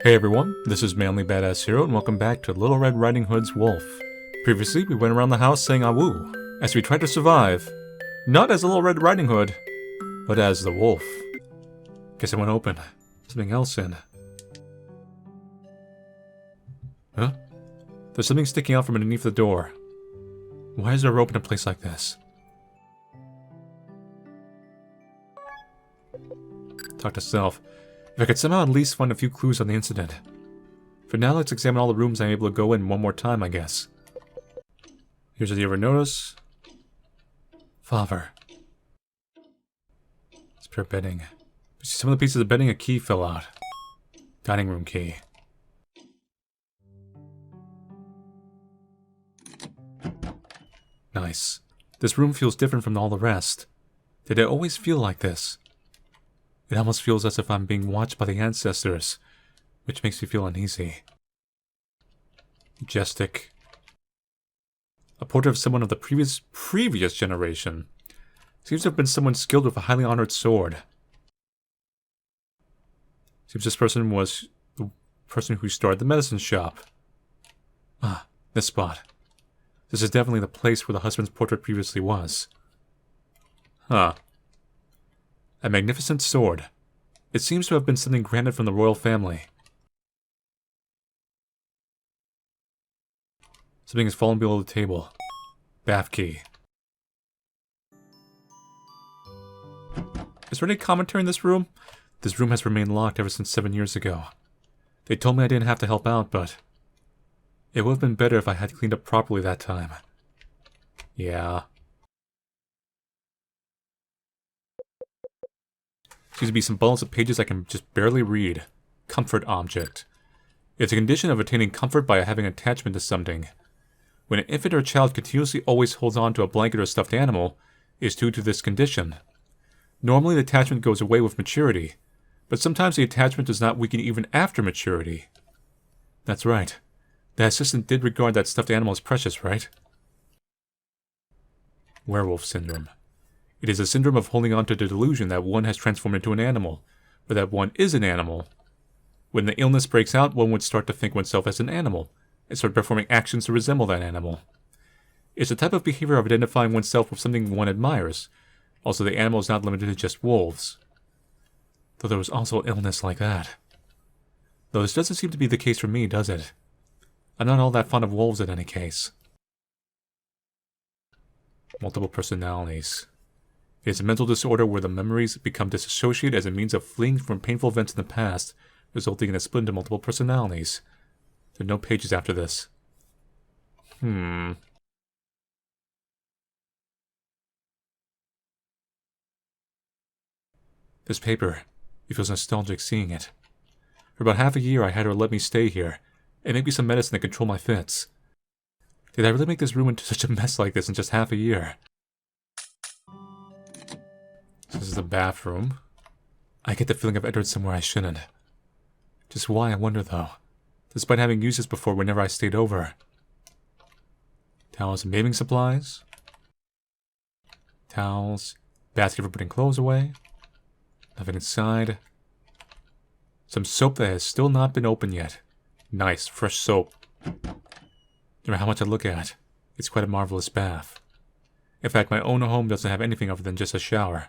Hey everyone, this is Manly Badass Hero and welcome back to Little Red Riding Hood's Wolf. Previously, we went around the house saying awoo, as we tried to survive, not as Little Red Riding Hood, but as the wolf. Guess I went open. Something else in. Huh? There's something sticking out from underneath the door. Why is there open in a place like this? Talk to self. If I could somehow at least find a few clues on the incident. For now, let's examine all the rooms I'm able to go in one more time, I guess. Here's what you ever notice. Father. Spare bedding. Some of the pieces of bedding, a key fell out. Dining room key. Nice. This room feels different from all the rest. Did it always feel like this? It almost feels as if I'm being watched by the ancestors, which makes me feel uneasy. Majestic. A portrait of someone of the previous generation. Seems to have been someone skilled with a highly honored sword. Seems this person was the person who started the medicine shop. Ah, this spot. This is definitely the place where the husband's portrait previously was. Huh. A magnificent sword. It seems to have been something granted from the royal family. Something has fallen below the table. Bath key. Is there any commentary in this room? This room has remained locked ever since 7 years ago. They told me I didn't have to help out, but it would have been better if I had cleaned up properly that time. Yeah. Seems to be some bundles of pages I can just barely read. Comfort object. It's a condition of attaining comfort by having attachment to something. When an infant or child continuously always holds on to a blanket or a stuffed animal, it's due to this condition. Normally the attachment goes away with maturity, but sometimes the attachment does not weaken even after maturity. That's right. The assistant did regard that stuffed animal as precious, right? Werewolf Syndrome. It is a syndrome of holding on to the delusion that one has transformed into an animal, or that one is an animal. When the illness breaks out, one would start to think oneself as an animal, and start performing actions to resemble that animal. It's a type of behavior of identifying oneself with something one admires. Also, the animal is not limited to just wolves. Though there was also illness like that. Though this doesn't seem to be the case for me, does it? I'm not all that fond of wolves in any case. Multiple personalities. It is a mental disorder where the memories become disassociated as a means of fleeing from painful events in the past, resulting in a split into multiple personalities. There are no pages after this. This paper. It feels nostalgic seeing it. For about half a year I had her let me stay here, and make me some medicine to control my fits. Did I really make this room into such a mess like this in just half a year? This is the bathroom. I get the feeling I've entered somewhere I shouldn't. Just why, I wonder though. Despite having used this before whenever I stayed over. Towels and bathing supplies. Towels. Basket for putting clothes away. Nothing inside. Some soap that has still not been opened yet. Nice, fresh soap. No matter how much I look at, it's quite a marvelous bath. In fact, my own home doesn't have anything other than just a shower.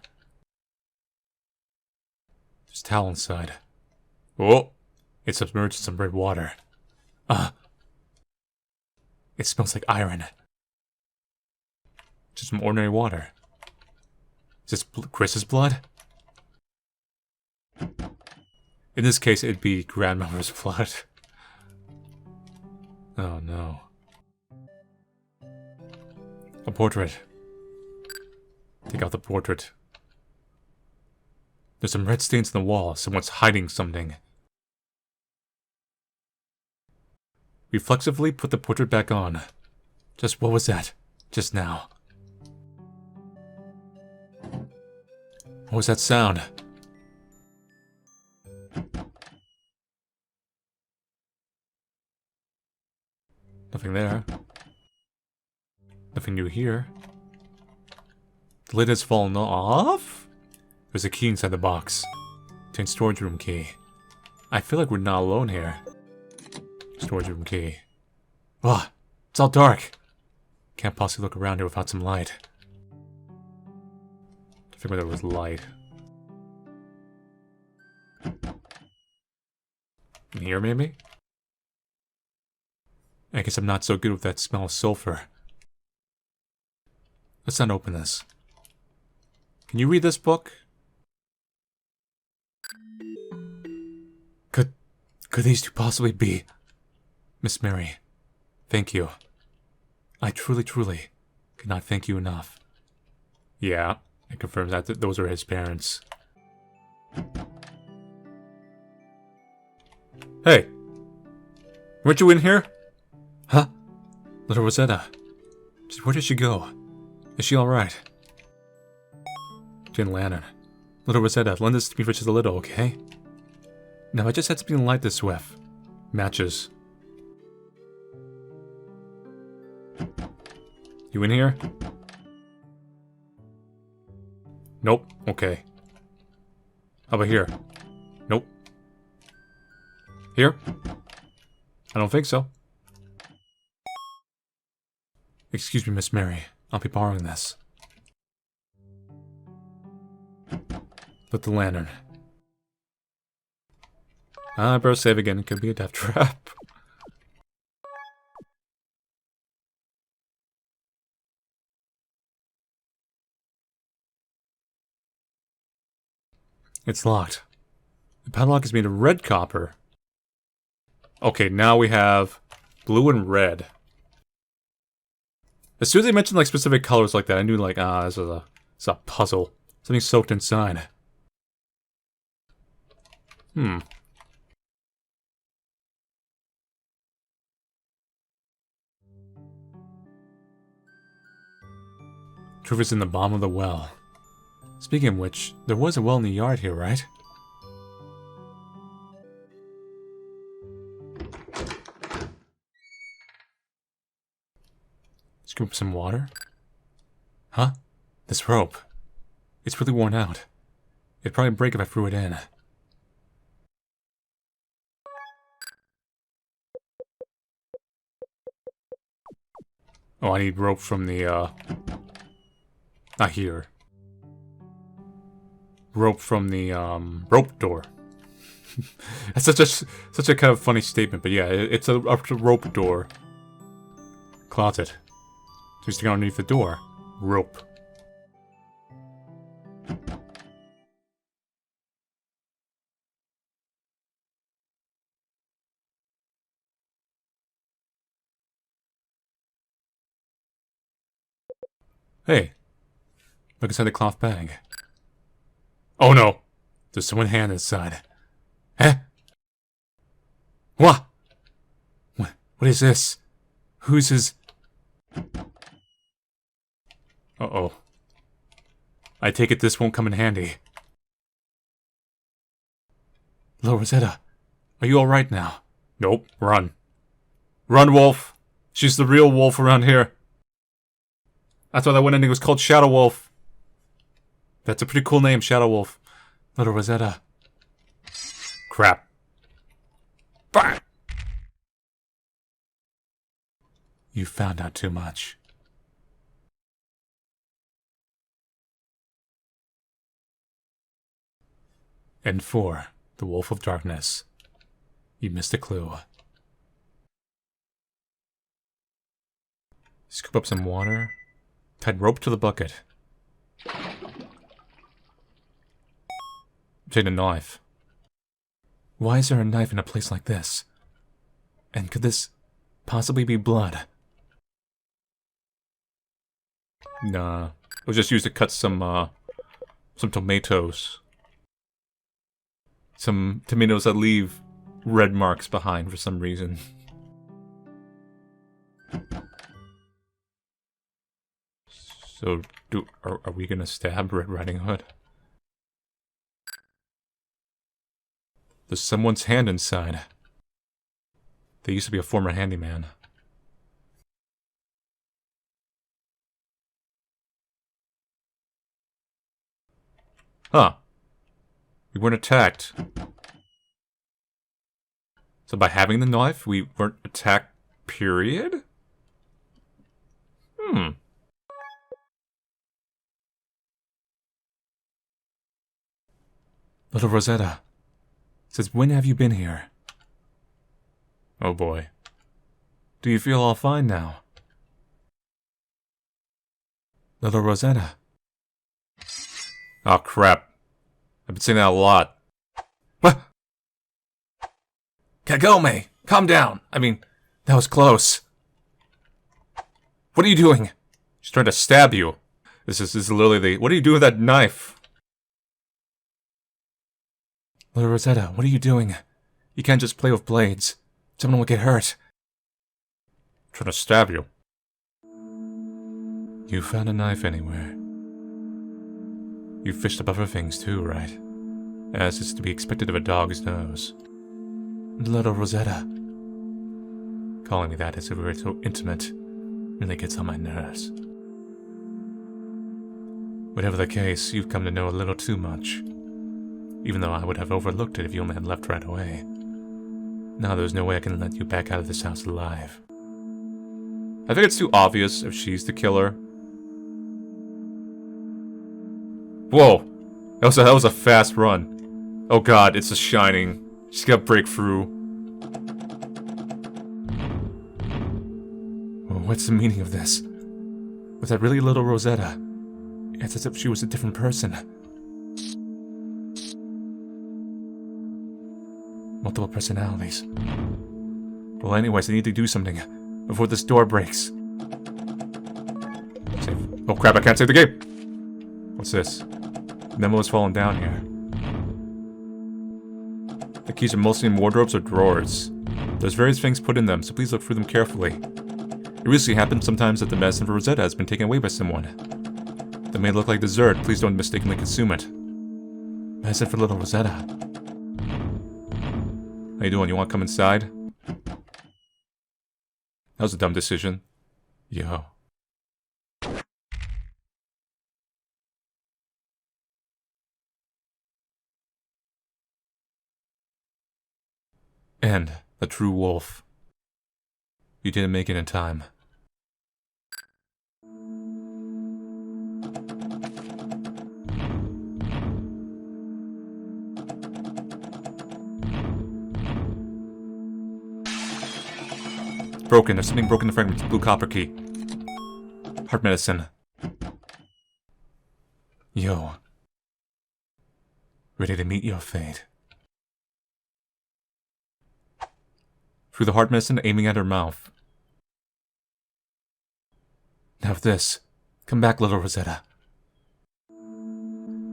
There's a towel inside. Oh! It's submerged in some red water. It smells like iron. Just some ordinary water. Is this Chris's blood? In this case, it'd be grandmother's blood. Oh no. A portrait. Take out the portrait. There's some red stains on the wall. Someone's hiding something. Reflexively put the portrait back on. Just what was that? Just now. What was that sound? Nothing there. Nothing new here. The lid has fallen off? There's a key inside the box. Contains storage room key. I feel like we're not alone here. Storage room key. Ugh, it's all dark. Can't possibly look around here without some light. I figured there was light. In here, maybe? I guess I'm not so good with that smell of sulfur. Let's not open this. Can you read this book? Could these two possibly be? Miss Mary, thank you. I truly cannot thank you enough. Yeah, it confirms that those are his parents. Hey! Weren't you in here? Huh? Little Rosetta. Where did she go? Is she alright? Tin lantern. Little Rosetta, lend this to me for just a little, okay? Now I just had something to light this with. Matches. You in here? Nope. Okay. How about here? Nope. Here? I don't think so. Excuse me, Miss Mary. I'll be borrowing this. Lit the lantern. Bro, save again. It could be a death trap. It's locked. The padlock is made of red copper. Okay, now we have blue and red. As soon as they mentioned like specific colors like that, I knew like, this is a puzzle. Something soaked inside. Truth is in the bottom of the well. Speaking of which, there was a well in the yard here, right? Scoop some water? Huh? This rope. It's really worn out. It'd probably break if I threw it in. Oh, I need rope from the, not here. Rope from the, rope door. That's such a kind of funny statement, but yeah, it's a rope door. Closet. So you stick underneath the door. Rope. Hey. Look inside the cloth bag. Oh no! There's someone's hand inside. Eh? What? What is this? Whose is... Uh-oh. I take it this won't come in handy. Little Rosetta, are you alright now? Nope, run. Run, Wolf! She's the real wolf around here. That's why that one ending was called Shadow Wolf. That's a pretty cool name, Shadow Wolf. Little Rosetta. Crap. Bang! You found out too much. And 4, the Wolf of Darkness. You missed a clue. Scoop up some water. Tied rope to the bucket. Take a knife. Why is there a knife in a place like this? And could this possibly be blood? Nah. It was just used to cut some tomatoes. Some tomatoes that leave red marks behind for some reason. So, are we gonna stab Red Riding Hood? There's someone's hand inside. They used to be a former handyman. Huh. We weren't attacked. So by having the knife, we weren't attacked, period? Little Rosetta. Since when have you been here? Oh boy. Do you feel all fine now? Little Rosetta. Oh crap. I've been saying that a lot. What? Kagome! Calm down! I mean, that was close. What are you doing? She's trying to stab you. This is literally the... What are you doing with that knife? Little Rosetta, what are you doing? You can't just play with blades. Someone will get hurt. I'm trying to stab you. You found a knife anywhere. You fished up other things too, right? As is to be expected of a dog's nose. Little Rosetta. Calling me that as if we were so intimate really gets on my nerves. Whatever the case, you've come to know a little too much. Even though I would have overlooked it if you only had left right away. Now there's no way I can let you back out of this house alive. I think it's too obvious if she's the killer. Whoa! That was a fast run. Oh god, it's a Shining. She's gotta break through. What's the meaning of this? Was that really little Rosetta? It's as if she was a different person. Multiple personalities. Well, anyways, I need to do something before this door breaks. Save. Oh crap, I can't save the game! What's this? Memo has fallen down here. The keys are mostly in wardrobes or drawers. There's various things put in them, so please look through them carefully. It recently happens sometimes that the medicine for Rosetta has been taken away by someone. That may look like dessert, please don't mistakenly consume it. Medicine for little Rosetta. How you doing? You want to come inside? That was a dumb decision. Yo. And the true wolf. You didn't make it in time. Broken. There's something broken in the fragments. Blue copper key. Heart medicine. Yo. Ready to meet your fate. Through the heart medicine, aiming at her mouth. Now this. Come back, little Rosetta.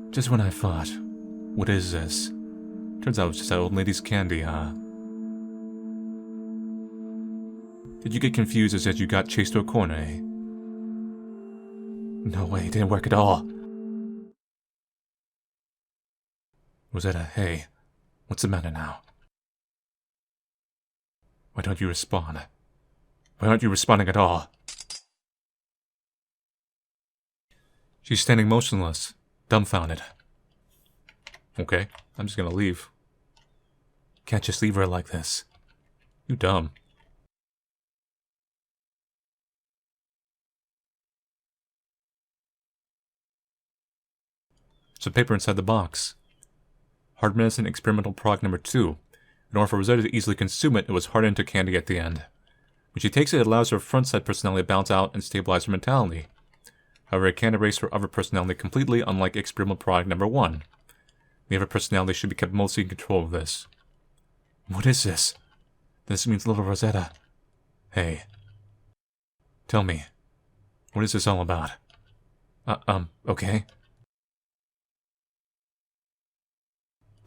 Just when I thought, what is this? Turns out it was just that old lady's candy, huh? Did you get confused as you got chased to a corner, eh? No way, it didn't work at all. Rosetta, hey. What's the matter now? Why don't you respond? Why aren't you responding at all? She's standing motionless, dumbfounded. Okay, I'm just gonna leave. Can't just leave her like this. You dumb. There's a paper inside the box. Hard medicine experimental product number 2. In order for Rosetta to easily consume it, it was hardened into candy at the end. When she takes it, it allows her front side personality to bounce out and stabilize her mentality. However, it can't erase her other personality completely, unlike experimental product number 1. The other personality should be kept mostly in control of this. What is this? This means little Rosetta. Hey. Tell me. What is this all about? Okay.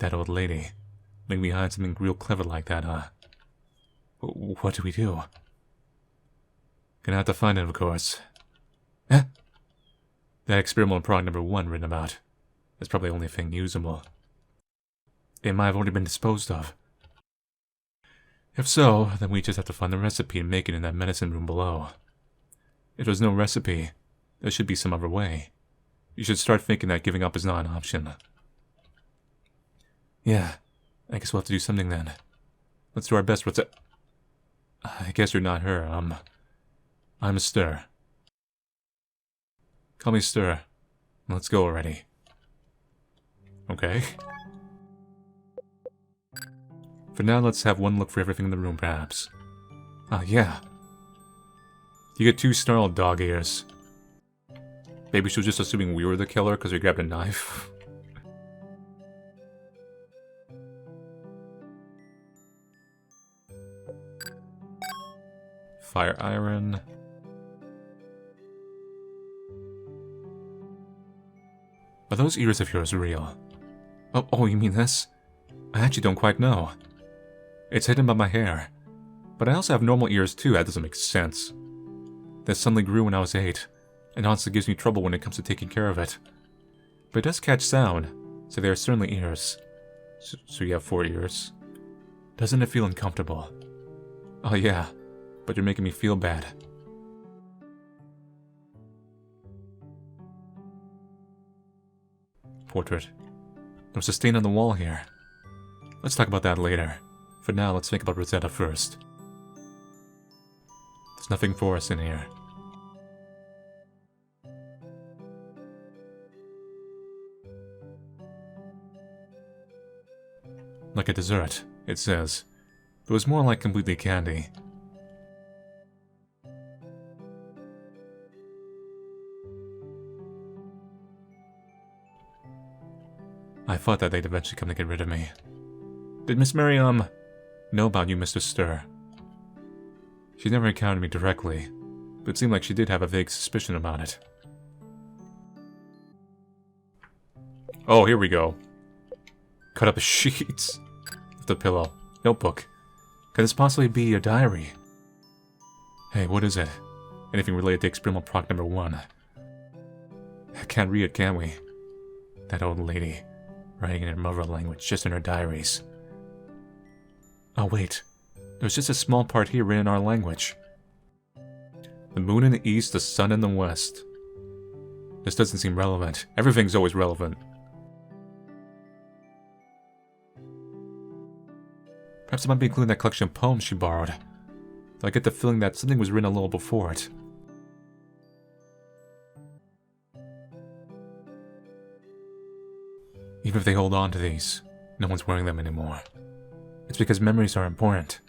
That old lady. Leaving behind something real clever like that, huh? What do we do? Gonna have to find it, of course. Eh? That experimental product number 1 written about. That's probably the only thing usable. It might have already been disposed of. If so, then we just have to find the recipe and make it in that medicine room below. If there's no recipe, there should be some other way. You should start thinking that giving up is not an option. Yeah, I guess we'll have to do something then. Let's do our best. What's it? I guess you're not her. I'm Stir. Call me Stir. Let's go already. Okay. For now, let's have one look for everything in the room, perhaps. Ah, yeah. You get 2 snarled dog ears. Maybe she was just assuming we were the killer because we grabbed a knife. Fire iron. Are those ears of yours real? Oh, you mean this? I actually don't quite know. It's hidden by my hair. But I also have normal ears too, that doesn't make sense. That suddenly grew when I was 8, and honestly gives me trouble when it comes to taking care of it. But it does catch sound, so they are certainly ears. So you have 4 ears. Doesn't it feel uncomfortable? Oh yeah, but you're making me feel bad. Portrait. There's a stain on the wall here. Let's talk about that later. For now, let's think about Rosetta first. There's nothing for us in here. Like a dessert, it says. But it was more like completely candy. I thought that they'd eventually come to get rid of me. Did Miss Miriam know about you, Mr. Stir? She never encountered me directly, but it seemed like she did have a vague suspicion about it. Oh, here we go. Cut up sheets. The pillow. Notebook. Could this possibly be your diary? Hey, what is it? Anything related to experimental proc number 1? Can't read it, can we? That old lady, writing in her mother language just in her diaries. Oh wait, there's just a small part here written in our language. The moon in the east, the sun in the west. This doesn't seem relevant. Everything's always relevant. Perhaps it might be included in that collection of poems she borrowed. Though I get the feeling that something was written a little before it. Even if they hold on to these, no one's wearing them anymore. It's because memories are important.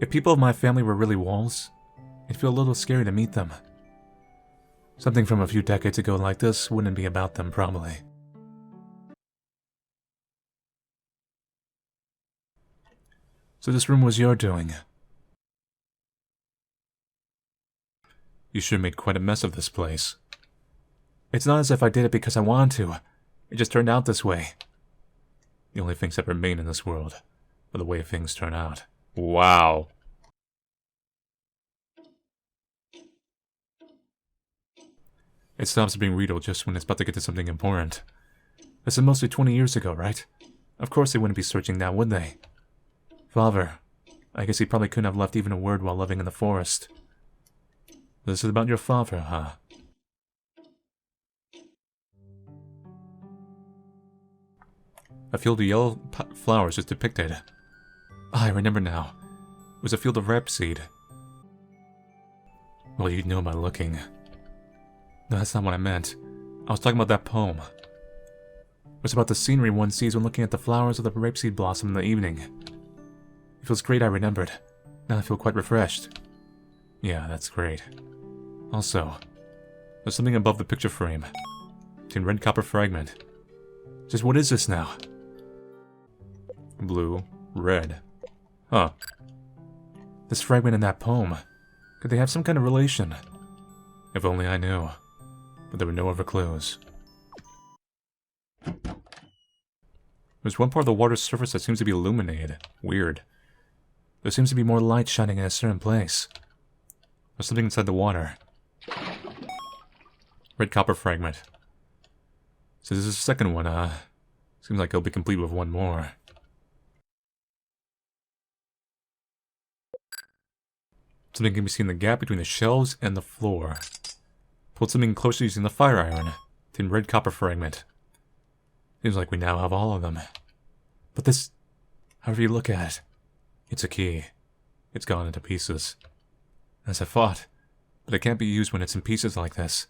If people of my family were really wolves, it'd feel a little scary to meet them. Something from a few decades ago like this wouldn't be about them, probably. So this room was your doing. You sure made quite a mess of this place. It's not as if I did it because I wanted to. It just turned out this way. The only things that remain in this world are the way things turn out. Wow. It stops being readable just when it's about to get to something important. This is mostly 20 years ago, right? Of course they wouldn't be searching now, would they? Father. I guess he probably couldn't have left even a word while living in the forest. This is about your father, huh? A field of yellow flowers is depicted. Ah, I remember now. It was a field of rapeseed. Well, you'd know by looking. No, that's not what I meant. I was talking about that poem. It was about the scenery one sees when looking at the flowers of the rapeseed blossom in the evening. It feels great, I remembered. Now I feel quite refreshed. Yeah, that's great. Also, there's something above the picture frame. It's in red copper fragment. Just what is this now? Blue, red. Huh. This fragment and that poem. Could they have some kind of relation? If only I knew. But there were no other clues. There's one part of the water's surface that seems to be illuminated. Weird. There seems to be more light shining in a certain place. There's something inside the water. Red copper fragment. So this is the second one, seems like it'll be complete with one more. Something can be seen in the gap between the shelves and the floor. Pulled something closer using the fire iron. Thin red copper fragment. Seems like we now have all of them. But this, however you look at it, it's a key. It's gone into pieces. As I thought, but it can't be used when it's in pieces like this.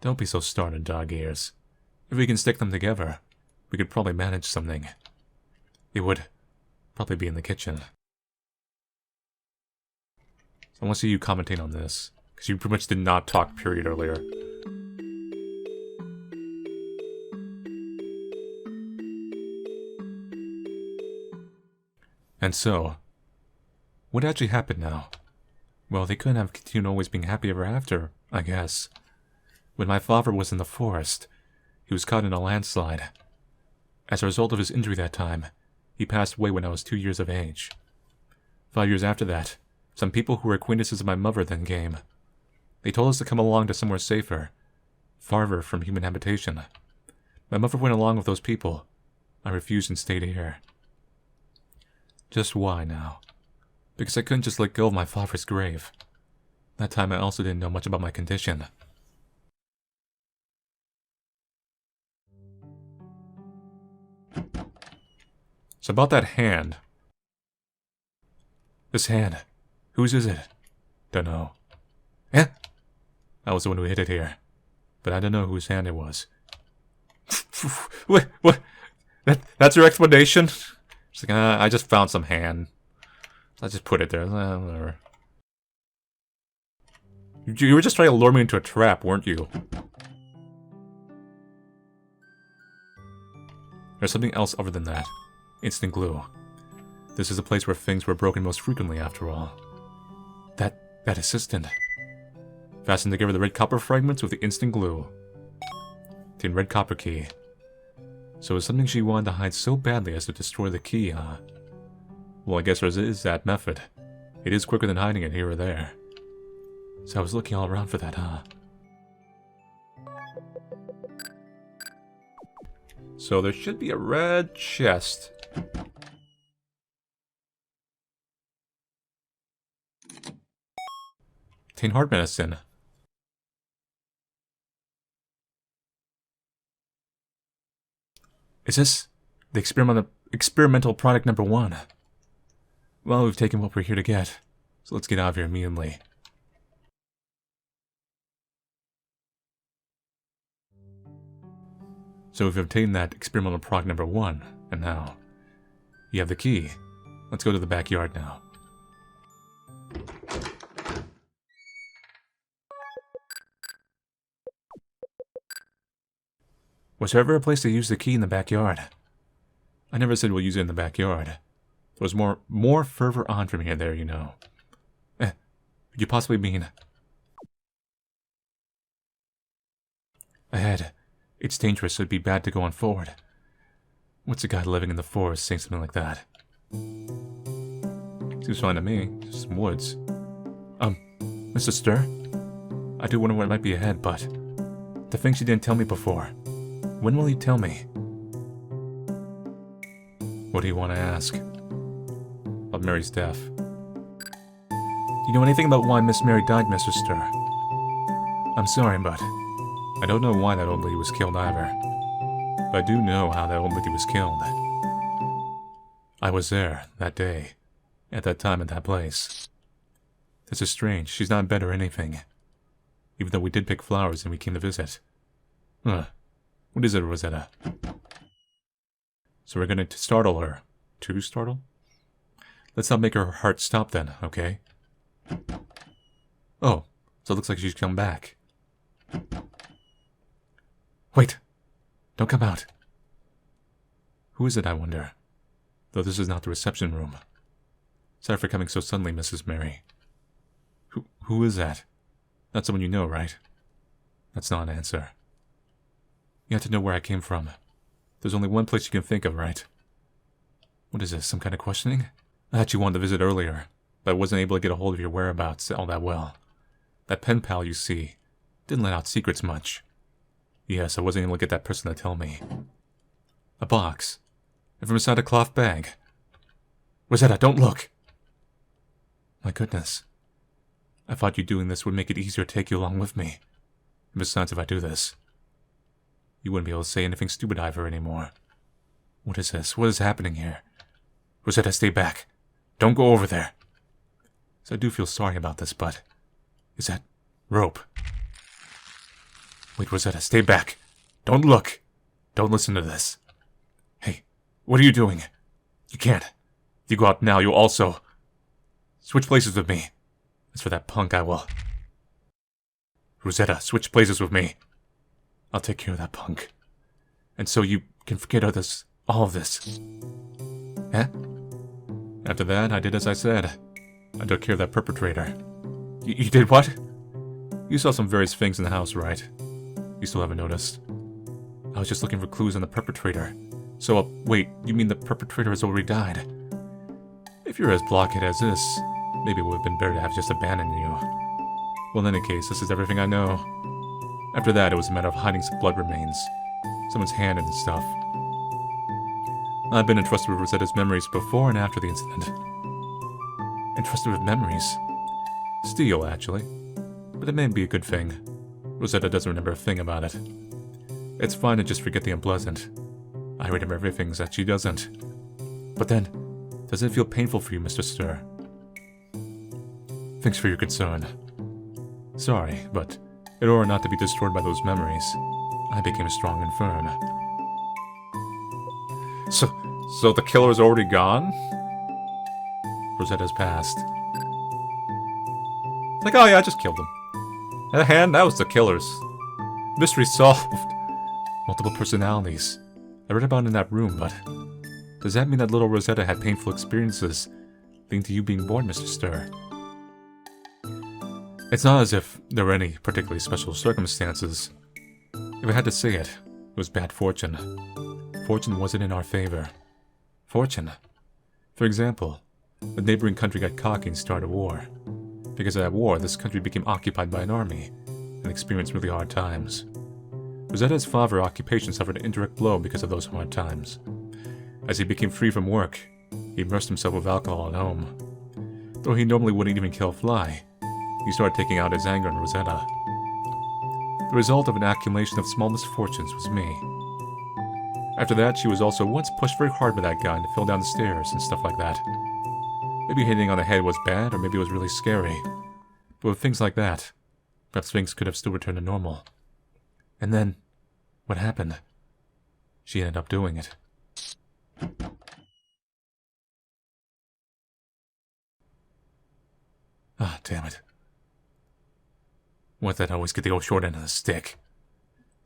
Don't be so startled, dog ears. If we can stick them together, we could probably manage something. It would probably be in the kitchen. So I want to see you commenting on this, because you pretty much did not talk period earlier. And so, what actually happened now? Well, they couldn't have continued always being happy ever after, I guess. When my father was in the forest, he was caught in a landslide. As a result of his injury that time, he passed away when I was 2 years of age. 5 years after that, some people who were acquaintances of my mother then came. They told us to come along to somewhere safer, farther from human habitation. My mother went along with those people. I refused and stayed here. Just why now? Because I couldn't just let go of my father's grave. That time I also didn't know much about my condition. So about that hand. This hand. Whose is it? Dunno. Eh? I was the one who hit it here. But I don't know whose hand it was. What? That's your explanation? She's like, I just found some hand. I just put it there. Whatever. You were just trying to lure me into a trap, weren't you? There's something else other than that. Instant glue. This is a place where things were broken most frequently, after all. That assistant. Fastened together the red copper fragments with the instant glue. The red copper key. So it's something she wanted to hide so badly as to destroy the key, huh? Well, I guess there is that method. It is quicker than hiding it here or there. So I was looking all around for that, huh? So there should be a red chest. Contain heart medicine. Is this the experimental product number 1? Well, we've taken what we're here to get, so let's get out of here immediately. So we've obtained that experimental product number 1, and now you have the key. Let's go to the backyard now. Was there ever a place to use the key in the backyard? I never said we'll use it in the backyard. There was more further on from here there, you know. Could you possibly mean... Ahead. It's dangerous, so it'd be bad to go on forward. What's a guy living in the forest saying something like that? Seems fine to me. Just some woods. Mr. Stir? I do wonder what might be ahead, but... The things you didn't tell me before. When will you tell me? What do you want to ask? About Mary's death. Do you know anything about why Miss Mary died, Mr. Stir? I'm sorry, but I don't know why that old lady was killed either. But I do know how that old lady was killed. I was there, that day, at that time at that place. This is strange, she's not in bed or anything. Even though we did pick flowers and we came to visit. What is it, Rosetta? So we're going to startle her. To startle? Let's not make her heart stop then, okay? Oh, so it looks like she's come back. Wait! Don't come out. Who is it, I wonder? Though this is not the reception room. Sorry for coming so suddenly, Mrs. Mary. Who is that? Not someone you know, right? That's not an answer. You have to know where I came from. There's only one place you can think of, right? What is this, some kind of questioning? I thought you wanted to visit earlier, but I wasn't able to get a hold of your whereabouts all that well. That pen pal, you see, didn't let out secrets much. Yes, I wasn't able to get that person to tell me. A box. And from inside a cloth bag. Rosetta, don't look! My goodness. I thought you doing this would make it easier to take you along with me. And besides, if I do this, You wouldn't be able to say anything stupid either anymore. What is this? What is happening here? Rosetta, stay back. Don't go over there. So I do feel sorry about this, but... Is that... rope? Wait, Rosetta, stay back. Don't look. Don't listen to this. Hey, what are you doing? You can't. If you go out now, you'll also... Switch places with me. As for that punk, I will... Rosetta, switch places with me. I'll take care of that punk. And so you can forget all of this. Eh? After that, I did as I said. I took care of that perpetrator. You did what? You saw some various things in the house, right? You still haven't noticed. I was just looking for clues on the perpetrator. So, wait, you mean the perpetrator has already died? If you're as blockhead as this, maybe it would have been better to have just abandoned you. Well, in any case, this is everything I know. After that, it was a matter of hiding some blood remains. Someone's hand and stuff. I've been entrusted with Rosetta's memories before and after the incident. Entrusted with memories? Steal, actually. But it may be a good thing. Rosetta doesn't remember a thing about it. It's fine to just forget the unpleasant. I remember everything that she doesn't. But then, does it feel painful for you, Mr. Stir? Thanks for your concern. Sorry, but in order not to be destroyed by those memories, I became strong and firm. So the killer's already gone? Rosetta's passed. Like, oh yeah, I just killed him. And that was the killer's. Mystery solved. Multiple personalities. I read about it in that room, but... Does that mean that little Rosetta had painful experiences leading to you being born, Mr. Stir? It's not as if there were any particularly special circumstances. If I had to say it, it was bad fortune. Fortune wasn't in our favor. Fortune? For example, the neighboring country got cocky and started a war. Because of that war, this country became occupied by an army, and experienced really hard times. Rosetta's father's occupation suffered an indirect blow because of those hard times. As he became free from work, he immersed himself with alcohol at home. Though he normally wouldn't even kill a fly, he started taking out his anger on Rosetta. The result of an accumulation of small misfortunes was me. After that, she was also once pushed very hard by that guy and fell down the stairs and stuff like that. Maybe hitting on the head was bad, or maybe it was really scary. But with things like that, perhaps things could have still returned to normal. And then, what happened? She ended up doing it. Ah, damn it. Why did I always get the old short end of the stick?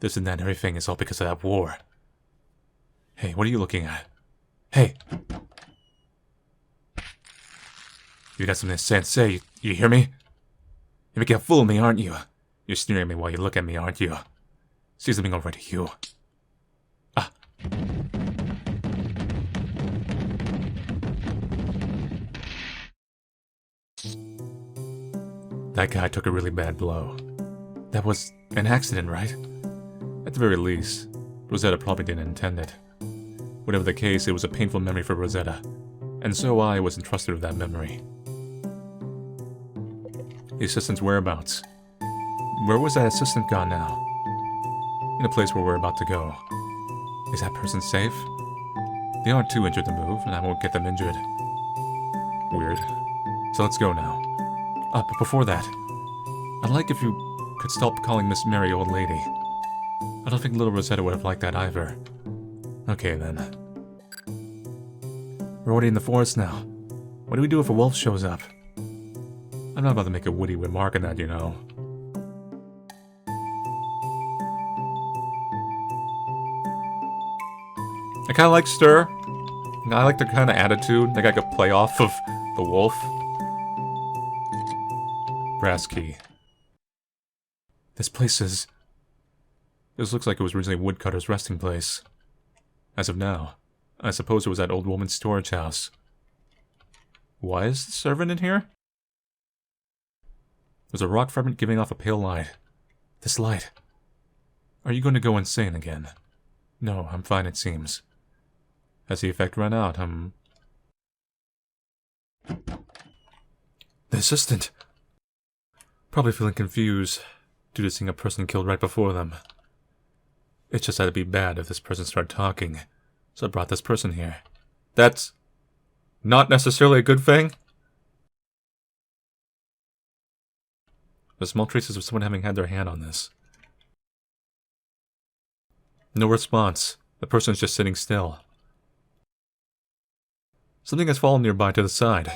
This and that and everything is all because of that war. Hey, what are you looking at? Hey! You got something to say, you hear me? You're making a fool of me, aren't you? You're sneering at me while you look at me, aren't you? See something over to you. Ah. That guy took a really bad blow. That was an accident, right? At the very least, Rosetta probably didn't intend it. Whatever the case, it was a painful memory for Rosetta, and so I was entrusted with that memory. The assistant's whereabouts. Where was that assistant gone now? In a place where we're about to go. Is that person safe? They aren't too injured to move, and I won't get them injured. Weird. So let's go now. But before that, I'd like if you could stop calling Miss Mary old lady. I don't think little Rosetta would have liked that either. Okay then. We're already in the forest now. What do we do if a wolf shows up? I'm not about to make a witty remark on that, you know. I kinda like Stir. I like the kind of attitude. Like I could play off of the wolf. Brass key. This place is... This looks like it was originally a woodcutter's resting place. As of now, I suppose it was that old woman's storage house. Why is the servant in here? There's a rock fragment giving off a pale light. This light. Are you going to go insane again? No, I'm fine, it seems. Has the effect run out, The assistant. Probably feeling confused due to seeing a person killed right before them. It's just that it'd be bad if this person started talking, so I brought this person here. That's not necessarily a good thing. There's small traces of someone having had their hand on this. No response. The person is just sitting still. Something has fallen nearby to the side.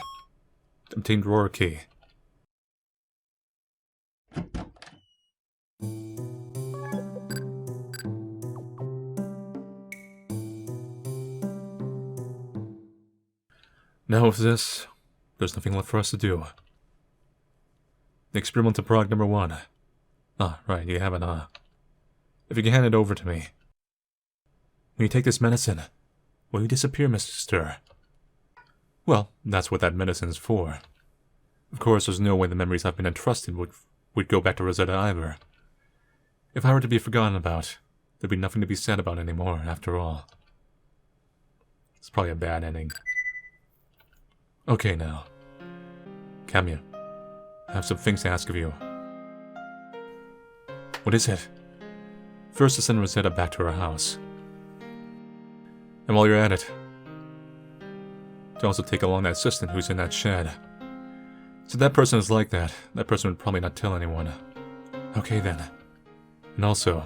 Obtained drawer key. Now with this, there's nothing left for us to do. The experiment to prog number 1. Ah, right, you haven't, huh? If you can hand it over to me. When you take this medicine, will you disappear, Mr. Stir? Well, that's what that medicine's for. Of course, there's no way the memories I've been entrusted would go back to Rosetta either. If I were to be forgotten about, there'd be nothing to be said about anymore, after all. It's probably a bad ending. Okay, now. Camille, I have some things to ask of you. What is it? First, to send Rosetta back to her house. And while you're at it, to also take along that assistant who's in that shed. So that person is like that. That person would probably not tell anyone. Okay then. And also,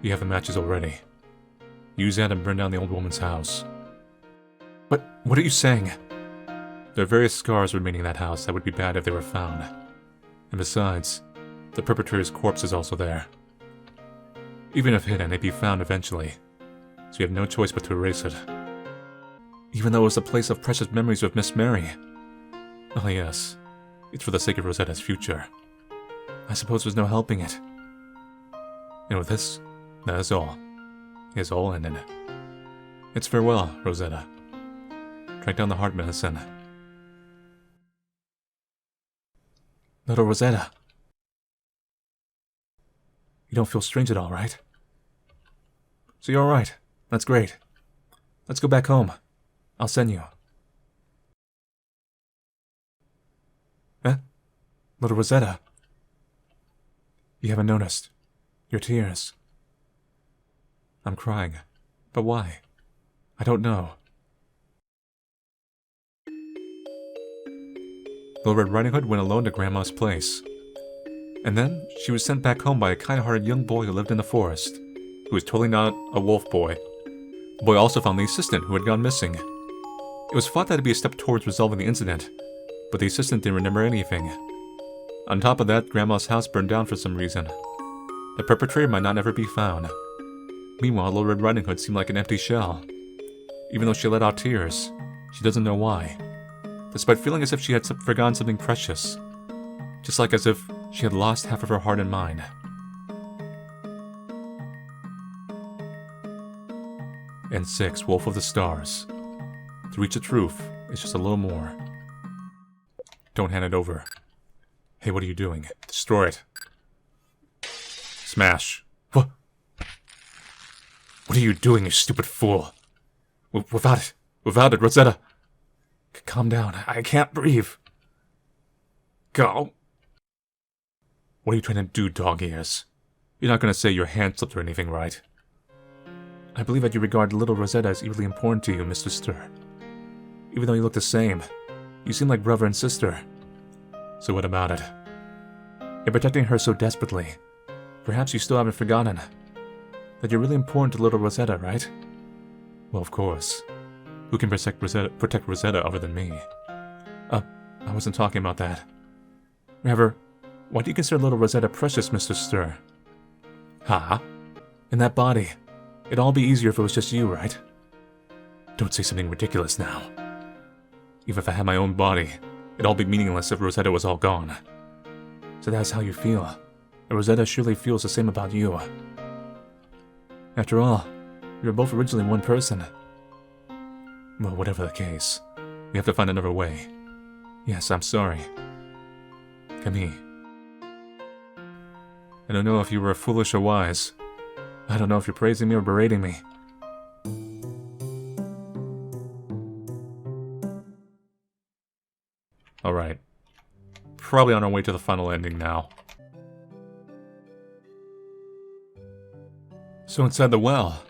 you have the matches already. Use that and burn down the old woman's house. But what are you saying? There are various scars remaining in that house that would be bad if they were found. And besides, the perpetrator's corpse is also there. Even if hidden, it'd be found eventually. So you have no choice but to erase it. Even though it was a place of precious memories with Miss Mary. Oh yes, it's for the sake of Rosetta's future. I suppose there's no helping it. And with this, that is all. It's all ended. It's farewell, Rosetta. Track down the heart medicine. Little Rosetta. You don't feel strange at all, right? So you're alright. That's great. Let's go back home. I'll send you. Eh? Little Rosetta. You haven't noticed. Your tears. I'm crying. But why? I don't know. Little Red Riding Hood went alone to Grandma's place. And then, she was sent back home by a kind-hearted young boy who lived in the forest, who was totally not a wolf boy. The boy also found the assistant who had gone missing. It was thought that it'd be a step towards resolving the incident, but the assistant didn't remember anything. On top of that, Grandma's house burned down for some reason. The perpetrator might not ever be found. Meanwhile, Little Red Riding Hood seemed like an empty shell. Even though she let out tears, she doesn't know why. Despite feeling as if she had forgotten something precious. Just like as if she had lost half of her heart and mind. And 6, Wolf of the Stars. To reach the truth, it's just a little more. Don't hand it over. Hey, what are you doing? Destroy it. Smash. What? What are you doing, you stupid fool? Without it, Rosetta. Calm down. I can't breathe. Go. What are you trying to do, dog ears? You're not going to say your hand slipped or anything, right? I believe that you regard little Rosetta as equally important to you, Mr. Stir. Even though you look the same, you seem like brother and sister. So what about it? You're protecting her so desperately. Perhaps you still haven't forgotten that you're really important to little Rosetta, right? Well, of course. Who can protect Rosetta other than me? I wasn't talking about that. Rather, why do you consider little Rosetta precious, Mr. Stir? Huh? In that body, it'd all be easier if it was just you, right? Don't say something ridiculous now. Even if I had my own body, it'd all be meaningless if Rosetta was all gone. So that's how you feel. And Rosetta surely feels the same about you. After all, you were both originally one person. Well, whatever the case, we have to find another way. Yes, I'm sorry. Camille. I don't know if you were foolish or wise. I don't know if you're praising me or berating me. Alright. Probably on our way to the final ending now. So inside the well.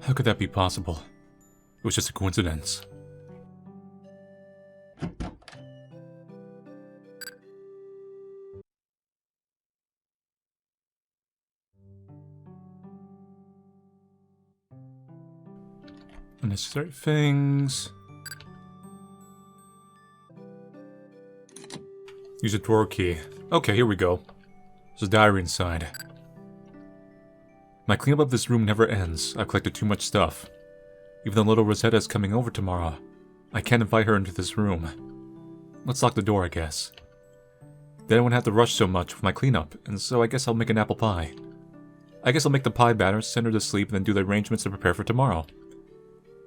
How could that be possible? It was just a coincidence. Unnecessary things. Use a drawer key. Okay, here we go. There's a diary inside. My cleanup of this room never ends. I've collected too much stuff. Even though little Rosetta is coming over tomorrow, I can't invite her into this room. Let's lock the door, I guess. Then I won't have to rush so much with my cleanup, and so I guess I'll make an apple pie. I guess I'll make the pie batter, send her to sleep, and then do the arrangements to prepare for tomorrow.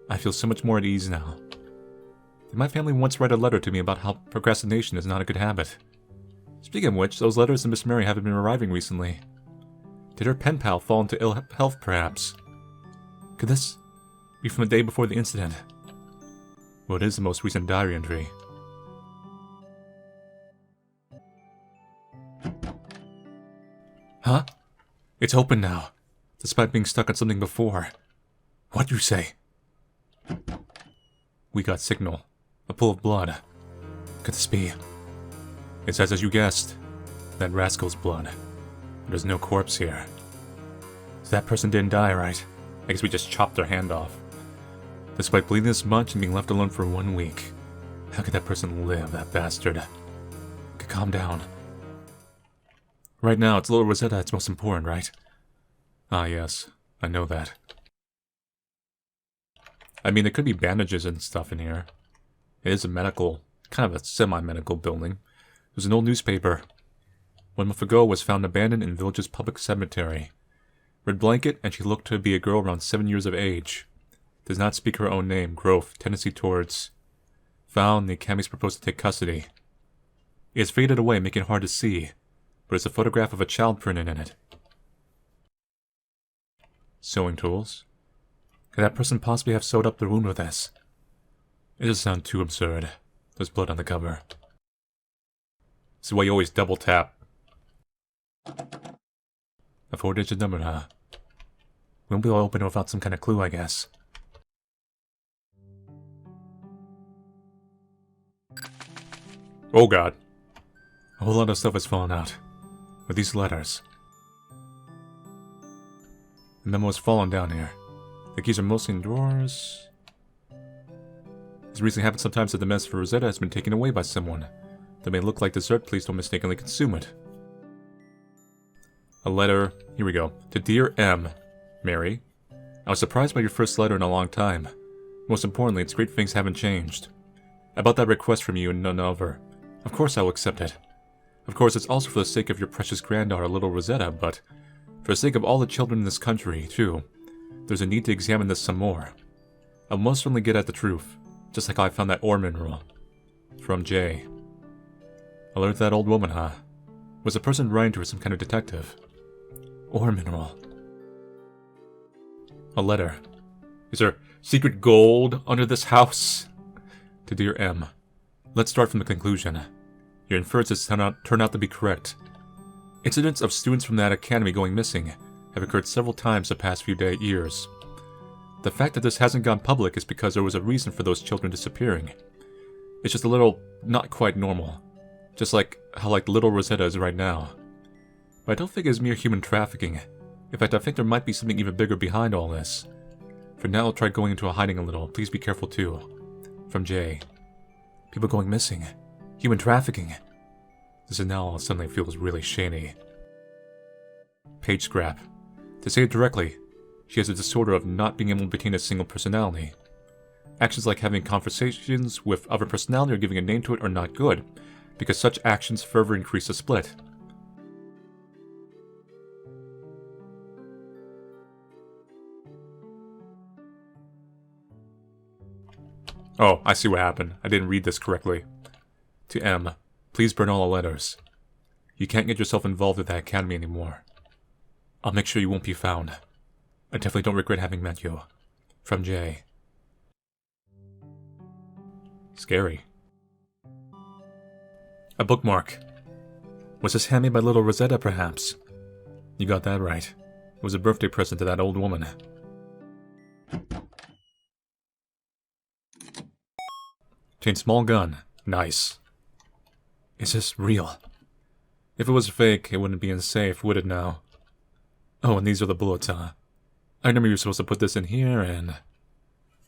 I feel so much more at ease now. Did my family once write a letter to me about how procrastination is not a good habit? Speaking of which, those letters to Miss Mary haven't been arriving recently. Did her pen pal fall into ill health, perhaps? Could this be from the day before the incident? Well, it is the most recent diary entry. Huh? It's open now, despite being stuck on something before. What'd you say? We got signal. A pool of blood. Could this be? It says as you guessed. That rascal's blood. There's no corpse here. So that person didn't die, right? I guess we just chopped their hand off. Despite bleeding this much and being left alone for 1 week. How could that person live, that bastard? Okay, calm down. Right now, it's little Rosetta that's most important, right? Ah, yes. I know that. I mean, there could be bandages and stuff in here. It is a medical, kind of a semi-medical building. There's an old newspaper. 1 month ago was found abandoned in village's public cemetery. Red blanket, and she looked to be a girl around 7 years of age. Does not speak her own name. Growth, tendency towards. Found, the Academy's proposed to take custody. It has faded away, making it hard to see, but it's a photograph of a child printed in it. Sewing tools. Could that person possibly have sewed up the wound with this? It doesn't sound too absurd. There's blood on the cover. This is why you always double tap. A 4-digit number, huh? We won't be able to open it without some kind of clue, I guess. Oh god. A whole lot of stuff has fallen out. With these letters. The memo has fallen down here. The keys are mostly in drawers. This recently happens sometimes that the mess for Rosetta has been taken away by someone that may look like dessert. Please don't mistakenly consume it. A letter, here we go, to Dear M. Mary. I was surprised by your first letter in a long time. Most importantly, it's great things haven't changed. About that request from you and none other. Of course I will accept it. Of course it's also for the sake of your precious granddaughter, little Rosetta, but for the sake of all the children in this country, too. There's a need to examine this some more. I'll most certainly get at the truth, just like how I found that ore mineral. From Jay. Alert that old woman, huh? Was the person writing to her some kind of detective? Ore mineral. A letter. Is there secret gold under this house? To Dear M. Let's start from the conclusion. Your inferences turn out to be correct. Incidents of students from that academy going missing have occurred several times the past few years. The fact that this hasn't gone public is because there was a reason for those children disappearing. It's just a little not quite normal. Just like how little Rosetta is right now. But I don't think it's mere human trafficking. In fact, I think there might be something even bigger behind all this. For now, I'll try going into a hiding a little. Please be careful too. From Jay. People going missing. Human trafficking. This is now suddenly feels really shady. Page scrap. To say it directly, she has a disorder of not being able to maintain a single personality. Actions like having conversations with other personality or giving a name to it are not good, because such actions further increase the split. Oh, I see what happened. I didn't read this correctly. To M. Please burn all the letters. You can't get yourself involved with that academy anymore. I'll make sure you won't be found. I definitely don't regret having met you. From Jay. Scary. A bookmark. Was this handmade by little Rosetta, perhaps? You got that right. It was a birthday present to that old woman. Chain small gun. Nice. Is this real? If it was fake, it wouldn't be in safe, would it now? Oh, and these are the bullets, huh? I remember you were supposed to put this in here, and...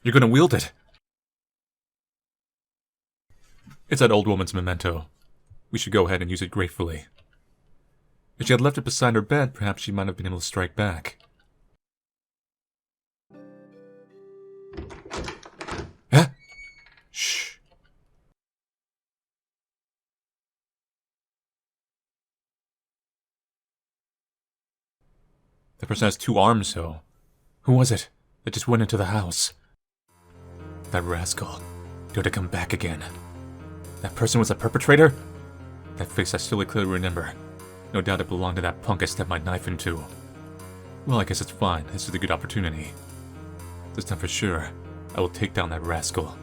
You're gonna wield it! It's that old woman's memento. We should go ahead and use it gratefully. If she had left it beside her bed, perhaps she might have been able to strike back. Huh? Shh. The person has 2 arms, though. Who was it that just went into the house? That rascal. Dare to come back again. That person was a perpetrator? That face I still clearly remember. No doubt it belonged to that punk I stabbed my knife into. Well, I guess it's fine. This is a good opportunity. This time for sure, I will take down that rascal.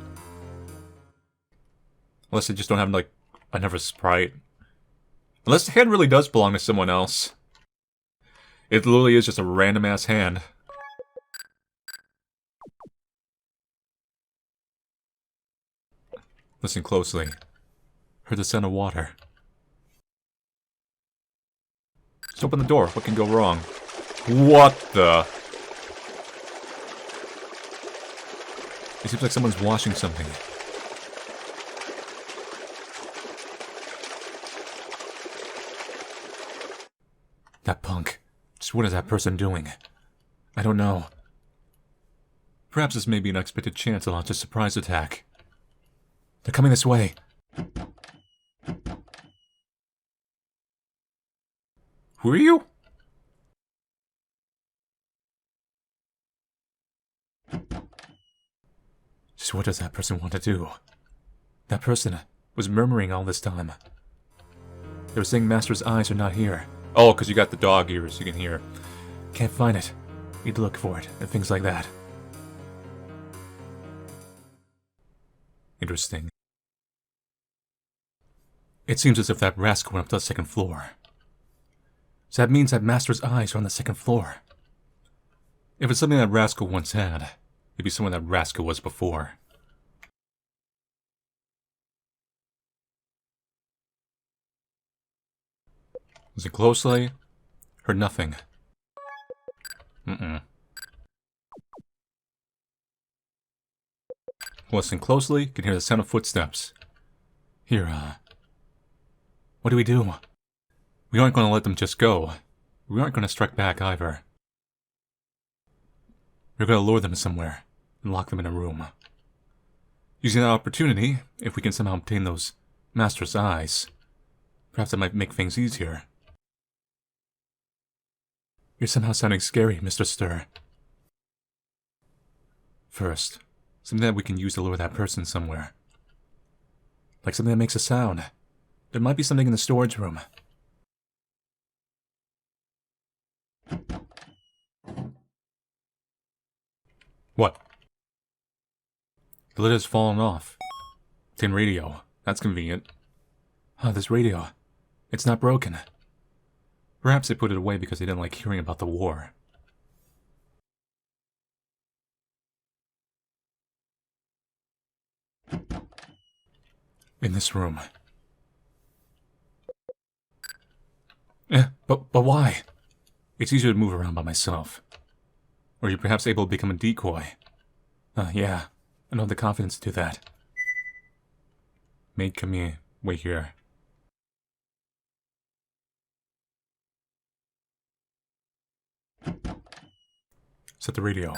Unless I just don't have, like, another sprite. Unless the hand really does belong to someone else. It literally is just a random-ass hand. Listen closely. Heard the sound of water. Just open the door. What can go wrong? What the? It seems like someone's washing something. That punk. Just what is that person doing? I don't know. Perhaps this may be an unexpected chance to launch a surprise attack. They're coming this way. Who are you? Just what does that person want to do? That person was murmuring all this time. They were saying Master's eyes are not here. Oh, because you got the dog ears, you can hear. Can't find it. Need to look for it, and things like that. Interesting. It seems as if that rascal went up to the 2nd floor. So that means that Master's eyes are on the 2nd floor. If it's something that rascal once had, it'd be someone that rascal was before. Listen closely. Heard nothing. Listen closely. Can hear the sound of footsteps. Here, what do we do? We aren't going to let them just go. We aren't going to strike back either. We're going to lure them somewhere and lock them in a room. Using that opportunity, if we can somehow obtain those Master's eyes, perhaps that might make things easier. You're somehow sounding scary, Mr. Stir. First, something that we can use to lure that person somewhere. Like something that makes a sound. There might be something in the storage room. What? The lid has fallen off. Tin radio. That's convenient. Huh, this radio. It's not broken. Perhaps they put it away because they didn't like hearing about the war. In this room. But why? It's easier to move around by myself. Or you're perhaps able to become a decoy. Yeah. I don't have the confidence to do that. Maid, come here. Wait here. Set the radio.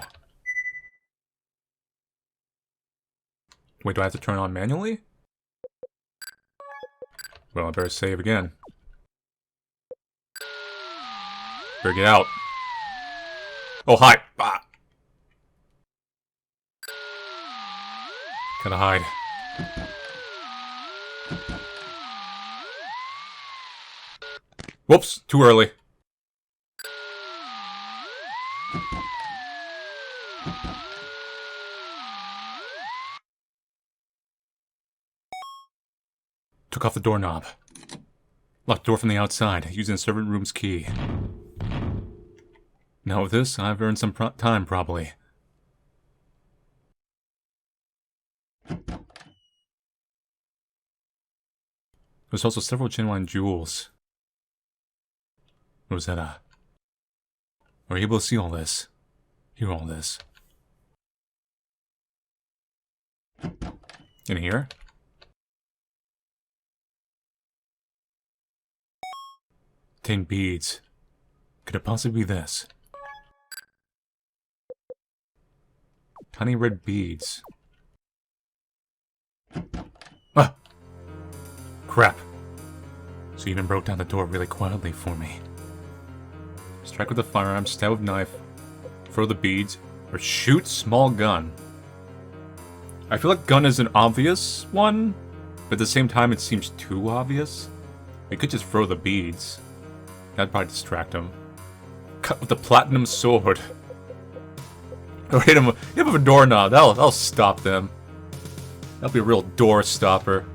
Wait, do I have to turn it on manually? Well, I better save again. Better get out. Oh, hi! Ah. Gotta hide. Whoops, too early. Took off the doorknob. Locked the door from the outside, using the servant room's key. Now with this, I've earned some time, probably. There's also several genuine jewels. Rosetta. Are you able to see all this? Hear all this? In here? 10 beads. Could it possibly be this? Tiny red beads. Ah! Crap. So you even broke down the door really quietly for me. Strike with a firearm, stab with knife, throw the beads, or shoot small gun. I feel like gun is an obvious one, but at the same time it seems too obvious. I could just throw the beads. That'd probably distract him. Cut with the platinum sword. Or hit him with a doorknob. That'll stop them. That'll be a real door stopper.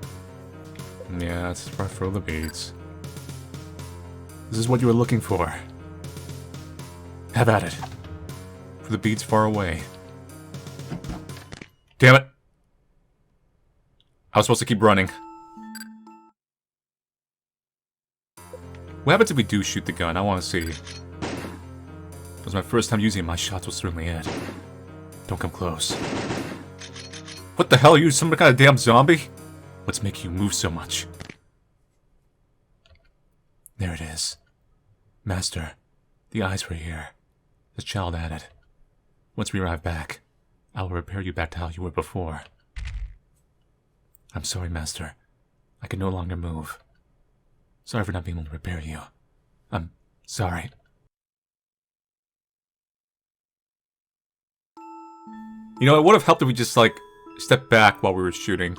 Yeah, let's try to throw the beads. This is what you were looking for. Have at it. For the beads far away. Damn it! I was supposed to keep running. What happens if we do shoot the gun? I want to see. It was my first time using it. My shots was certainly it. Don't come close. What the hell? Are you some kind of damn zombie? What's making you move so much? There it is. Master, the eyes were here. The child added. Once we arrive back, I will repair you back to how you were before. I'm sorry, Master. I can no longer move. Sorry for not being able to repair you. I'm sorry. You know, it would have helped if we just, like, stepped back while we were shooting.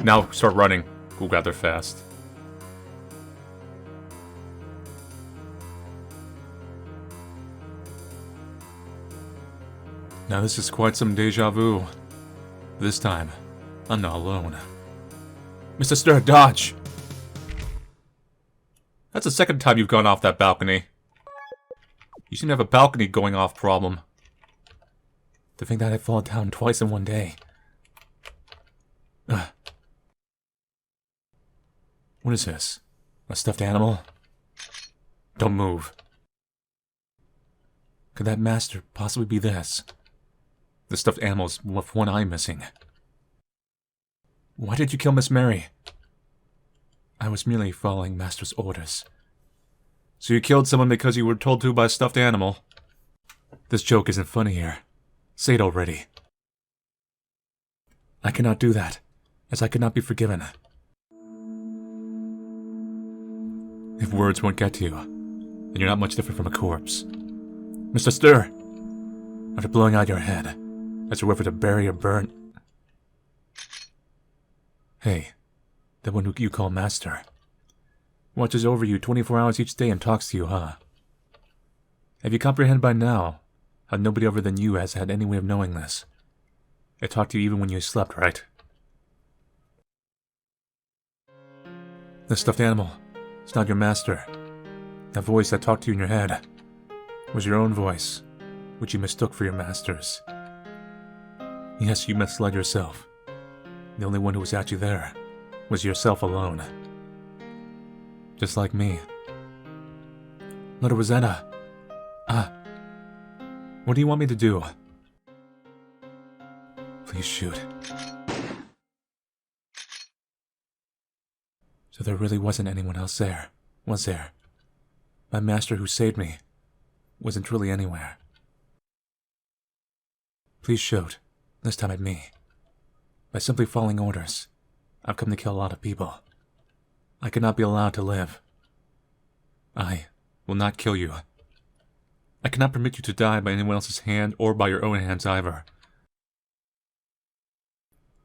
Now start running. We'll gather fast. Now this is quite some deja vu. This time, I'm not alone. Mr. Stir, dodge! That's the second time you've gone off that balcony. You seem to have a balcony going off problem. To think that I fall down twice in one day. Ugh. What is this? A stuffed animal? Don't move. Could that master possibly be this? The stuffed animal's with one eye missing. Why did you kill Miss Mary? I was merely following Master's orders. So you killed someone because you were told to by a stuffed animal? This joke isn't funny here. Say it already. I cannot do that, as I could not be forgiven. If words won't get to you, then you're not much different from a corpse. Mr. Stir! After blowing out your head, as a way to bury or burn... Hey, the one who you call Master. Watches over you 24 hours each day and talks to you, huh? Have you comprehended by now how nobody other than you has had any way of knowing this? It talked to you even when you slept, right? The stuffed animal. It's not your master. That voice that talked to you in your head was your own voice, which you mistook for your master's. Yes, you misled yourself. The only one who was actually there was yourself alone. Just like me. Little Rosetta. What do you want me to do? Please shoot. So there really wasn't anyone else there, was there? My master who saved me wasn't truly anywhere. Please shoot, this time at me. By simply following orders, I've come to kill a lot of people. I cannot be allowed to live. I will not kill you. I cannot permit you to die by anyone else's hand or by your own hands either.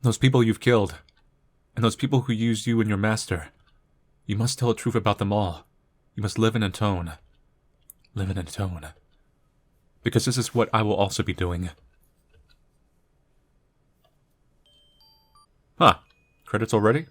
Those people you've killed, and those people who used you and your master, you must tell the truth about them all. You must live and atone. Live and atone. Because this is what I will also be doing. Huh. Credits already?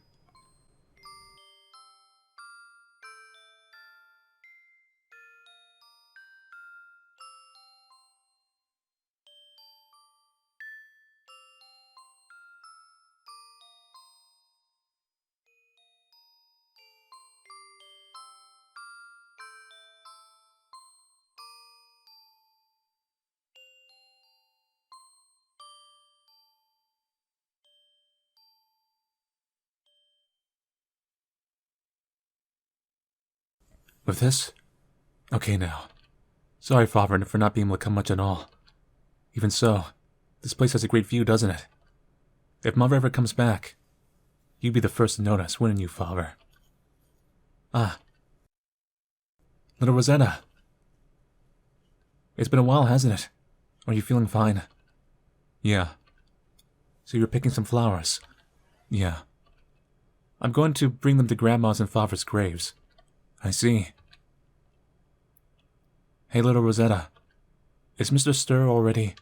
With this? Okay now. Sorry, Father, for not being able to come much at all. Even so, this place has a great view, doesn't it? If Mother ever comes back, you'd be the first to notice, wouldn't you, Father? Ah. Little Rosetta. It's been a while, hasn't it? Are you feeling fine? Yeah. So you're picking some flowers? Yeah. I'm going to bring them to Grandma's and Father's graves. I see. Hey, little Rosetta. Is Mr. Stir already...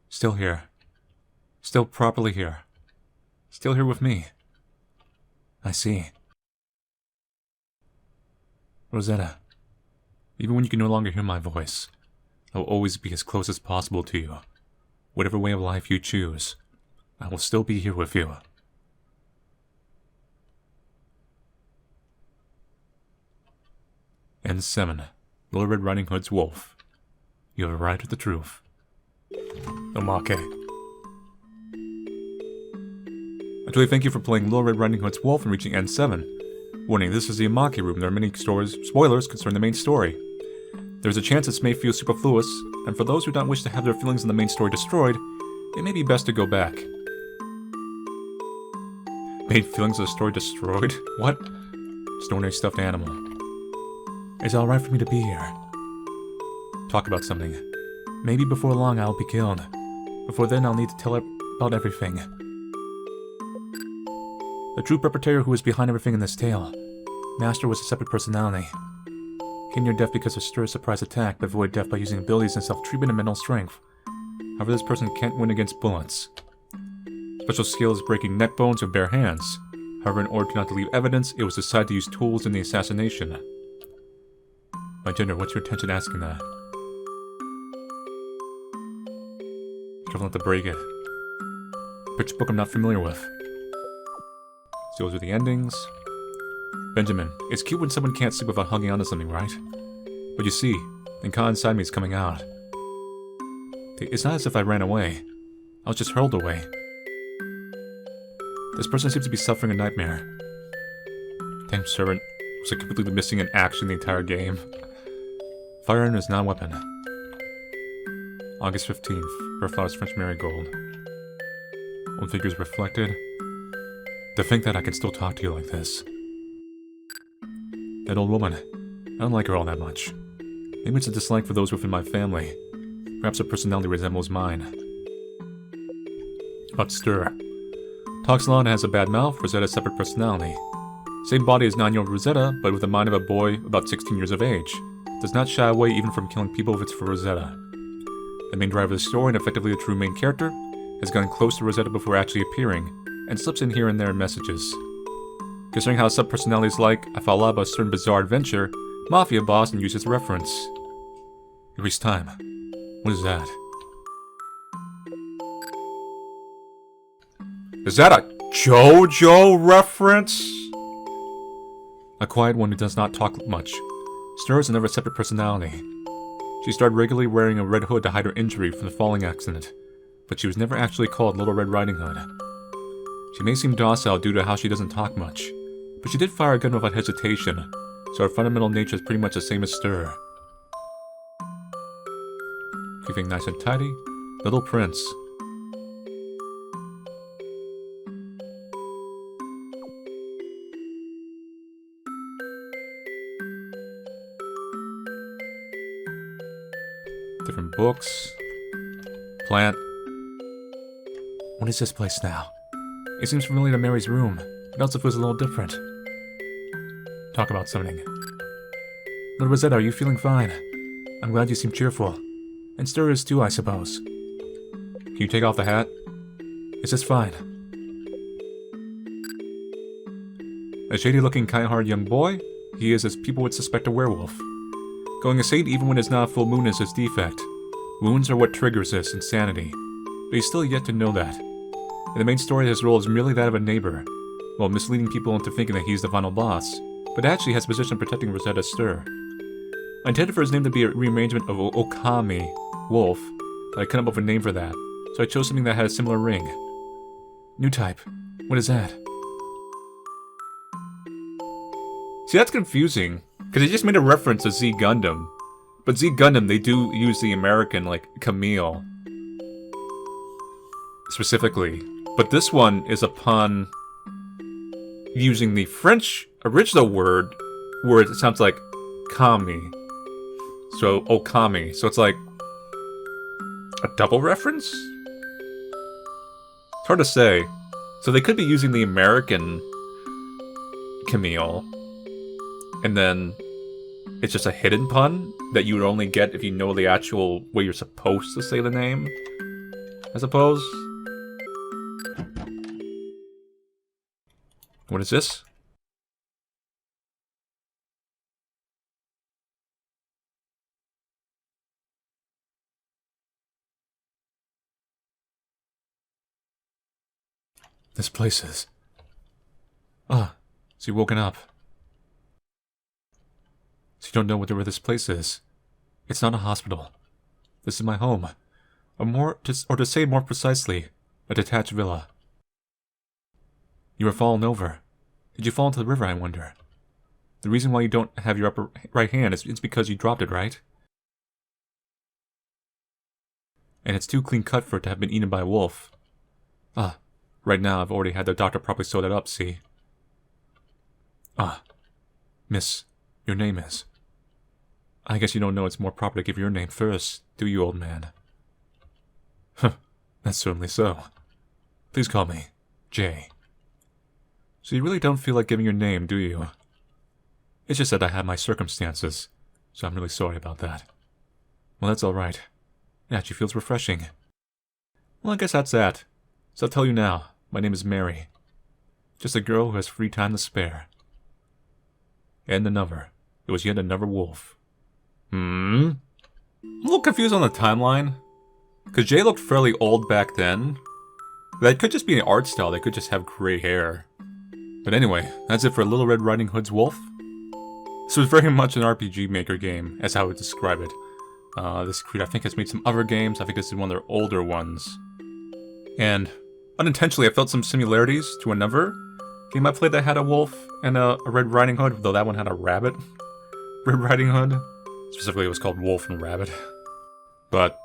Still here. Still properly here. Still here with me. I see. Rosetta, even when you can no longer hear my voice, I will always be as close as possible to you. Whatever way of life you choose, I will still be here with you. And 7. Little Red Riding Hood's Wolf. You have arrived at the truth. Omake. I truly thank you for playing Little Red Riding Hood's Wolf and reaching N7. Warning, this is the Omake room. There are many spoilers concerning the main story. There's a chance this may feel superfluous, and for those who don't wish to have their feelings in the main story destroyed, it may be best to go back. Made feelings of the story destroyed? What? Just an ordinary stuffed animal. Is it alright for me to be here? Talk about something. Maybe before long I'll be killed. Before then I'll need to tell her about everything. The true perpetrator who was behind everything in this tale. Master was a separate personality. Came near death because of Stir's surprise attack, but avoided death by using abilities and self-treatment and mental strength. However, this person can't win against bullets. Special skill is breaking neck bones with bare hands. However, in order not to leave evidence, it was decided to use tools in the assassination. My gender, what's your intention asking that? Careful not to break it. Which book I'm not familiar with. Deals with the endings. Benjamin, it's cute when someone can't sleep without hugging onto something, right? But you see, the Khan inside me is coming out. It's not as if I ran away. I was just hurled away. This person seems to be suffering a nightmare. Damn servant was like completely missing in action the entire game. Firearm is non-weapon. August 15th. Her flowers French marigold. One figure is reflected. To think that I can still talk to you like this. That old woman. I don't like her all that much. Maybe it's a dislike for those within my family. Perhaps her personality resembles mine. About Stir. Talks a lot and has a bad mouth. Rosetta's separate personality. Same body as 9-year-old Rosetta, but with the mind of a boy about 16 years of age. Does not shy away even from killing people if it's for Rosetta. The main driver of the story, and effectively the true main character, has gotten close to Rosetta before actually appearing, and slips in here and there in messages. Considering how sub-personalities like, I thought a lot about a certain bizarre adventure, Mafia boss and use as reference. It reached time. What is that? Is that a JoJo reference? A quiet one who does not talk much. Stir is another separate personality. She started regularly wearing a red hood to hide her injury from the falling accident, but she was never actually called Little Red Riding Hood. She may seem docile due to how she doesn't talk much, but she did fire a gun without hesitation, so her fundamental nature is pretty much the same as Stir. Keeping nice and tidy, Little Prince. Different books. Plant. What is this place now? It seems familiar to Mary's room, but also feels a little different. Talk about something. Little Rosetta, are you feeling fine? I'm glad you seem cheerful. And Stir is too, I suppose. Can you take off the hat? It's just fine. A shady-looking, kind-hearted young boy, he is as people would suspect a werewolf. Going insane even when it's not a full moon is his defect. Wounds are what triggers this insanity, but he's still yet to know that. In the main story, his role is merely that of a neighbor, while misleading people into thinking that he's the final boss, but actually has a position protecting Rosetta's Stir. I intended for his name to be a rearrangement of Okami, wolf, but I couldn't come up with a name for that, so I chose something that had a similar ring. New type. What is that? See, that's confusing, Because he just made a reference to Z Gundam. But Z Gundam, they do use the American, like, Camille. Specifically. But this one is upon using the French original word where it sounds like kami. So, okami. So it's like a double reference? It's hard to say. So they could be using the American Camille, and then it's just a hidden pun that you would only get if you know the actual way you're supposed to say the name, I suppose. What is this? This place is... Ah, so you've woken up. So you don't know where this place is. It's not a hospital. This is my home. Or to say more precisely, a detached villa. You were fallen over. Did you fall into the river, I wonder? The reason why you don't have your upper right hand is because you dropped it, right? And it's too clean cut for it to have been eaten by a wolf. Ah, right now I've already had the doctor properly sew that up, see? Ah, miss, your name is... I guess you don't know it's more proper to give your name first, do you, old man? Huh, that's certainly so. Please call me Jay. So you really don't feel like giving your name, do you? It's just that I have my circumstances, so I'm really sorry about that. Well, that's alright. It actually feels refreshing. Well, I guess that's that. So I'll tell you now, my name is Mary. Just a girl who has free time to spare. And another. It was yet another wolf. I'm a little confused on the timeline. Because Jay looked fairly old back then. That could just be an art style, they could just have gray hair. But anyway, that's it for Little Red Riding Hood's Wolf. This was very much an RPG Maker game, as I would describe it. This creator, I think, has made some other games. I think this is one of their older ones. And unintentionally, I felt some similarities to another game I played that had a wolf and a Red Riding Hood, though that one had a rabbit. Red Riding Hood. Specifically, it was called Wolf and Rabbit. But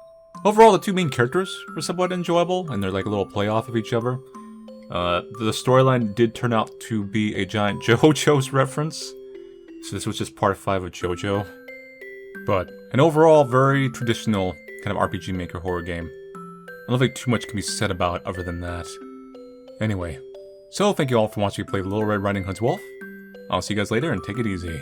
overall, the two main characters were somewhat enjoyable, and they're like a little play-off of each other. The storyline did turn out to be a giant JoJo's reference, so this was just part 5 of JoJo. But an overall very traditional kind of RPG Maker horror game. I don't think too much can be said about other than that. Anyway, so thank you all for watching me play Little Red Riding Hood's Wolf. I'll see you guys later and take it easy.